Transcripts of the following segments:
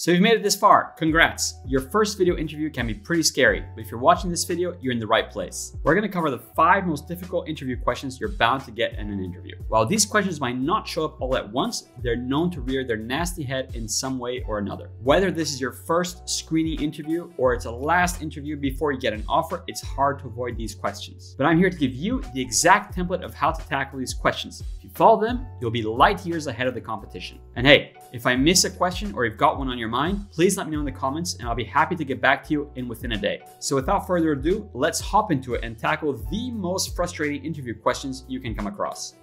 So you've made it this far, congrats. Your first video interview can be pretty scary, but if you're watching this video, you're in the right place. We're gonna cover the 5 most difficult interview questions you're bound to get in an interview. While these questions might not show up all at once, they're known to rear their nasty head in some way or another. Whether this is your first screening interview or it's a last interview before you get an offer, it's hard to avoid these questions. But I'm here to give you the exact template of how to tackle these questions. If you follow them, you'll be light years ahead of the competition. And hey, if I miss a question or you've got one on your mind, please let me know in the comments and I'll be happy to get back to you within a day. So without further ado, let's hop into it and tackle the most frustrating interview questions you can come across.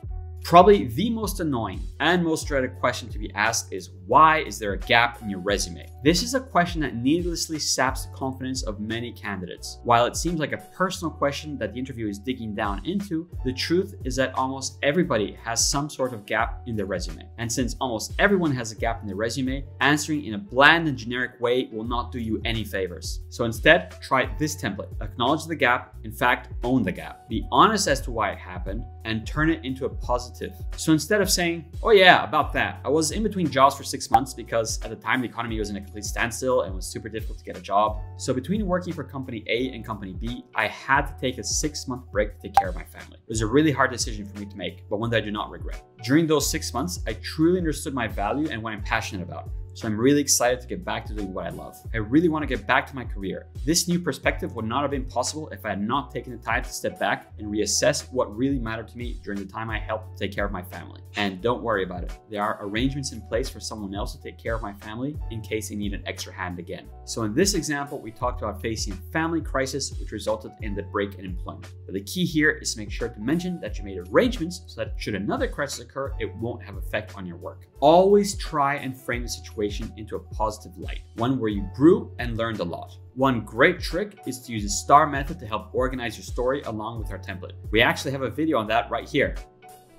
Probably the most annoying and most dreaded question to be asked is, why is there a gap in your resume? This is a question that needlessly saps the confidence of many candidates. While it seems like a personal question that the interview is digging down into, the truth is that almost everybody has some sort of gap in their resume. And since almost everyone has a gap in their resume, answering in a bland and generic way will not do you any favors. So instead, try this template. Acknowledge the gap, in fact, own the gap. Be honest as to why it happened and turn it into a positive. So instead of saying, oh yeah, about that, I was in between jobs for 6 months because at the time the economy was in a complete standstill and it was super difficult to get a job. So between working for company A and company B, I had to take a 6-month break to take care of my family. It was a really hard decision for me to make, but one that I do not regret. During those 6 months, I truly understood my value and what I'm passionate about. So I'm really excited to get back to doing what I love. I really want to get back to my career. This new perspective would not have been possible if I had not taken the time to step back and reassess what really mattered to me during the time I helped take care of my family. And don't worry about it. There are arrangements in place for someone else to take care of my family in case they need an extra hand again. So in this example, we talked about facing a family crisis, which resulted in the break in employment. But the key here is to make sure to mention that you made arrangements so that should another crisis occur, it won't have effect on your work. Always try and frame the situation into a positive light, one where you grew and learned a lot. One great trick is to use the STAR method to help organize your story along with our template. We actually have a video on that right here.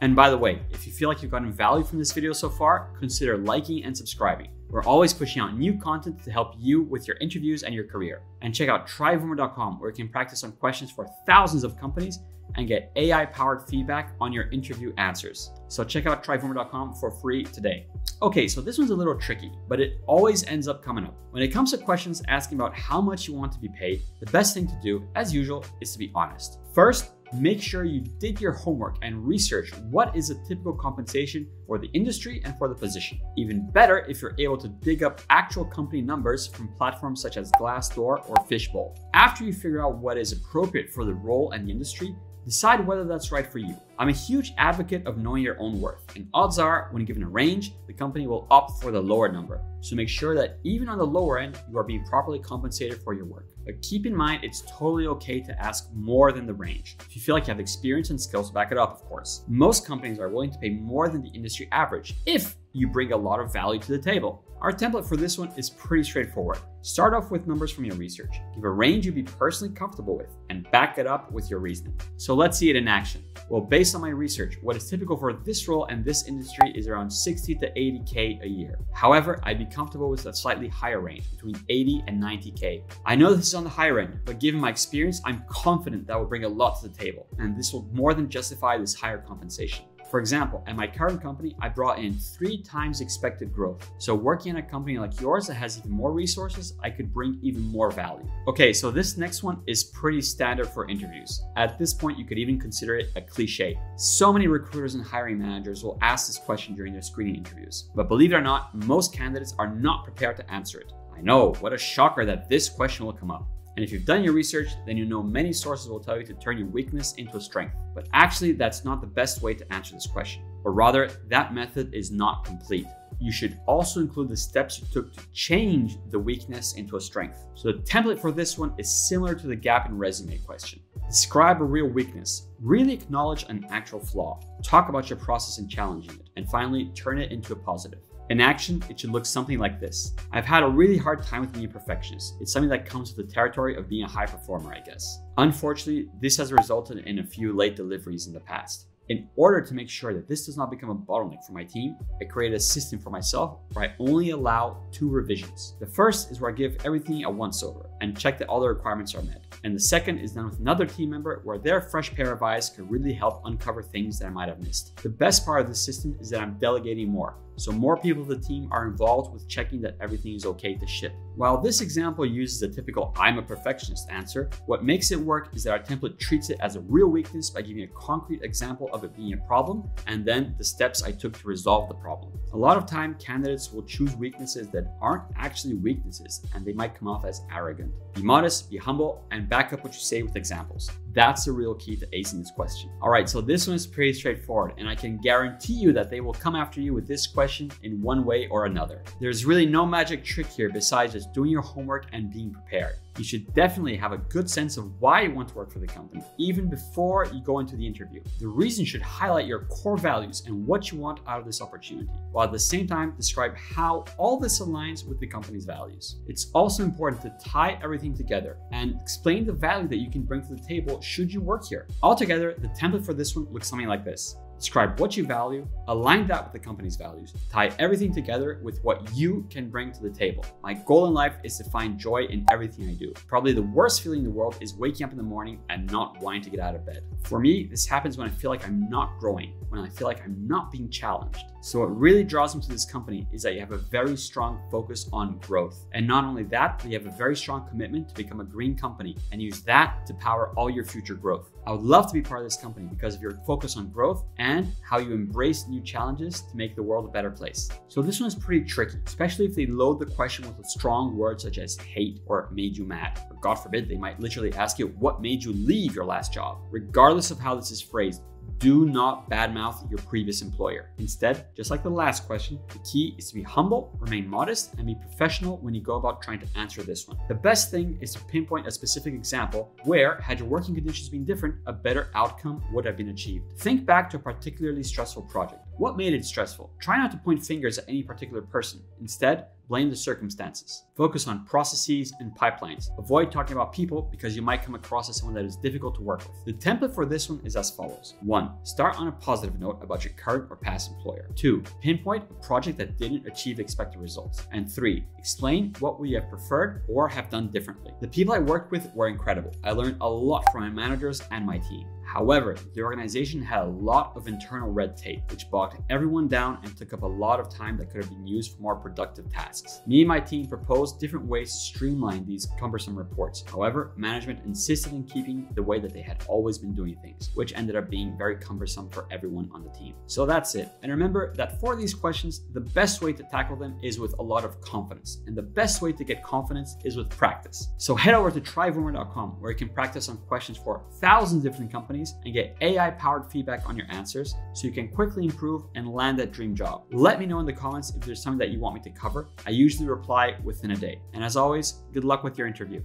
And by the way, if you feel like you've gotten value from this video so far, consider liking and subscribing. We're always pushing out new content to help you with your interviews and your career. And check out tryvoomer.com, where you can practice on questions for thousands of companies and get AI-powered feedback on your interview answers. So check out tryvoomer.com for free today. Okay, so this one's a little tricky, but it always ends up coming up. When it comes to questions asking about how much you want to be paid, the best thing to do, as usual, is to be honest. First, make sure you did your homework and research what is a typical compensation for the industry and for the position. Even better if you're able to dig up actual company numbers from platforms such as Glassdoor or Fishbowl. After you figure out what is appropriate for the role and the industry, decide whether that's right for you. I'm a huge advocate of knowing your own worth, and odds are when given a range, the company will opt for the lower number. So make sure that even on the lower end, you are being properly compensated for your work. But keep in mind, it's totally okay to ask more than the range, if you feel like you have experience and skills to back it up, of course. Most companies are willing to pay more than the industry average if you bring a lot of value to the table. Our template for this one is pretty straightforward. Start off with numbers from your research. Give a range you'd be personally comfortable with and back it up with your reasoning. So let's see it in action. Well, based on my research, what is typical for this role and this industry is around 60 to 80K a year. However, I'd be comfortable with a slightly higher range, between 80 and 90K. I know this is on the higher end, but given my experience, I'm confident that will bring a lot to the table, and this will more than justify this higher compensation. For example, at my current company, I brought in 3 times expected growth. So working in a company like yours that has even more resources, I could bring even more value. Okay, so this next one is pretty standard for interviews. At this point, you could even consider it a cliche. So many recruiters and hiring managers will ask this question during their screening interviews. But believe it or not, most candidates are not prepared to answer it. I know, what a shocker that this question will come up. And if you've done your research, then you know many sources will tell you to turn your weakness into a strength. But actually, that's not the best way to answer this question. Or rather, that method is not complete. You should also include the steps you took to change the weakness into a strength. So the template for this one is similar to the gap in resume question. Describe a real weakness. Really acknowledge an actual flaw. Talk about your process in challenging it. And finally, turn it into a positive. In action, it should look something like this. I've had a really hard time with being a perfectionist. It's something that comes with the territory of being a high performer, I guess. Unfortunately, this has resulted in a few late deliveries in the past. In order to make sure that this does not become a bottleneck for my team, I created a system for myself where I only allow 2 revisions. The first is where I give everything a once-over and check that all the requirements are met. And the second is done with another team member where their fresh pair of eyes could really help uncover things that I might have missed. The best part of this system is that I'm delegating more. so more people of the team are involved with checking that everything is okay to ship. While this example uses a typical "I'm a perfectionist" answer, what makes it work is that our template treats it as a real weakness by giving a concrete example of it being a problem and then the steps I took to resolve the problem. A lot of time, candidates will choose weaknesses that aren't actually weaknesses, and they might come off as arrogant. Be modest, be humble, and back up what you say with examples. That's the real key to acing this question. All right, so this one is pretty straightforward, and I can guarantee you that they will come after you with this question in one way or another. There's really no magic trick here besides just doing your homework and being prepared. You should definitely have a good sense of why you want to work for the company, even before you go into the interview. The reason should highlight your core values and what you want out of this opportunity, while at the same time describe how all this aligns with the company's values. It's also important to tie everything together and explain the value that you can bring to the table should you work here. Altogether, the template for this one looks something like this. Describe what you value, align that with the company's values, tie everything together with what you can bring to the table. My goal in life is to find joy in everything I do. Probably the worst feeling in the world is waking up in the morning and not wanting to get out of bed. For me, this happens when I feel like I'm not growing, when I feel like I'm not being challenged. So what really draws me to this company is that you have a very strong focus on growth. And not only that, but you have a very strong commitment to become a green company and use that to power all your future growth. I would love to be part of this company because of your focus on growth and how you embrace new challenges to make the world a better place. So this one is pretty tricky, especially if they load the question with strong words such as hate or made you mad. Or God forbid, they might literally ask you what made you leave your last job. Regardless of how this is phrased, do not badmouth your previous employer. Instead, just like the last question, the key is to be humble, remain modest, and be professional when you go about trying to answer this one. The best thing is to pinpoint a specific example where, had your working conditions been different, a better outcome would have been achieved. Think back to a particularly stressful project. What made it stressful? Try not to point fingers at any particular person. Instead, blame the circumstances. Focus on processes and pipelines. Avoid talking about people because you might come across as someone that is difficult to work with. The template for this one is as follows. 1. Start on a positive note about your current or past employer. 2. Pinpoint a project that didn't achieve expected results. And 3. Explain what we have preferred or have done differently. The people I worked with were incredible. I learned a lot from my managers and my team. However, the organization had a lot of internal red tape, which bogged everyone down and took up a lot of time that could have been used for more productive tasks. Me and my team proposed different ways to streamline these cumbersome reports. However, management insisted in keeping the way that they had always been doing things, which ended up being very cumbersome for everyone on the team. So that's it. And remember that for these questions, the best way to tackle them is with a lot of confidence. And the best way to get confidence is with practice. So head over to tryvoomer.com where you can practice on questions for thousands of different companies and get AI-powered feedback on your answers so you can quickly improve and land that dream job. Let me know in the comments if there's something that you want me to cover. I usually reply within a day. And as always, good luck with your interview.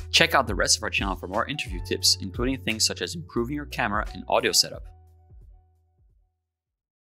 Check out the rest of our channel for more interview tips, including things such as improving your camera and audio setup.